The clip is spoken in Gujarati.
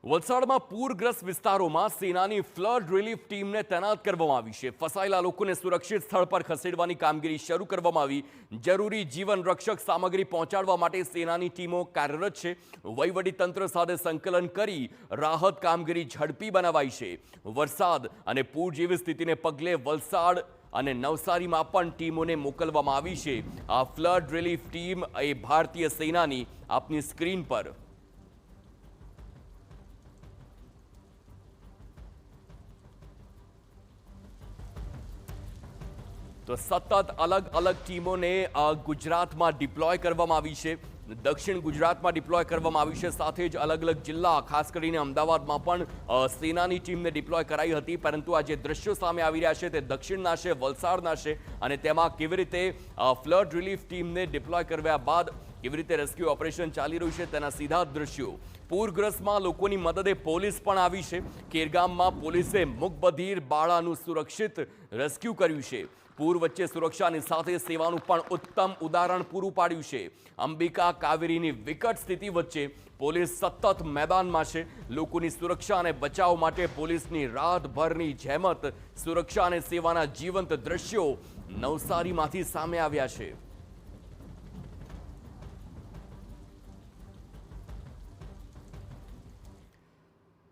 વલસાડમાં પૂરગ્રસ્ત વિસ્તારોમાં સેનાની ફ્લડ રિલીફ ટીમને તૈનાત કરવામાં આવી છે। ફસાયેલા લોકોને સુરક્ષિત સ્થળ પર ખસેડવાની કામગીરી શરૂ કરવામાં આવી। જરૂરી જીવન રક્ષક સામગ્રી પહોંચાડવા માટે સેનાની ટીમો કાર્યરત છે। વહીવટીતંત્ર સાથે સંકલન કરી રાહત કામગીરી ઝડપી બનાવાઈ છે। વરસાદ અને પૂર જેવી સ્થિતિને પગલે વલસાડ અને નવસારીમાં પણ ટીમોને મોકલવામાં આવી છે। આ ફ્લડ રિલીફ ટીમ એ ભારતીય સેનાની આપની સ્ક્રીન પર તો સતત અલગ અલગ ટીમોને ગુજરાતમાં ડિપ્લોય કરવામાં આવી છે। દક્ષિણ ગુજરાતમાં ડિપ્લોય કરવામાં આવી છે, સાથે જ અલગ અલગ જિલ્લા, ખાસ કરીને અમદાવાદમાં પણ સેનાની ટીમને ડિપ્લોય કરાઈ હતી। પરંતુ આ જે દ્રશ્યો સામે આવી રહ્યા છે તે દક્ષિણના છે, વલસાડના છે, અને તેમાં કેવી રીતે ફ્લડ રિલીફ ટીમને ડિપ્લોય કર્યા બાદ કેવી રીતે રેસ્ક્યુ ઓપરેશન ચાલી રહ્યું છે તેના સીધા દ્રશ્યો। પૂરગ્રસ્તમાં લોકોની મદદે પોલીસ પણ આવી છે। કેરગામમાં પોલીસે મૂકબધિર બાળાનું સુરક્ષિત રેસ્ક્યુ કર્યું છે। પૂર વચ્ચે સુરક્ષાની સાથે સેવાનું પણ ઉત્તમ ઉદાહરણ પૂરું પાડ્યું છે। અંબિકા કાવેરીની વિકટ સ્થિતિ વચ્ચે પોલીસ સતત મેદાનમાં છે। લોકોની સુરક્ષા અને બચાવ માટે પોલીસની રાતભરની જહેમત, સુરક્ષા અને સેવાના જીવંત દ્રશ્યો નવસારીમાંથી સામે આવ્યા છે।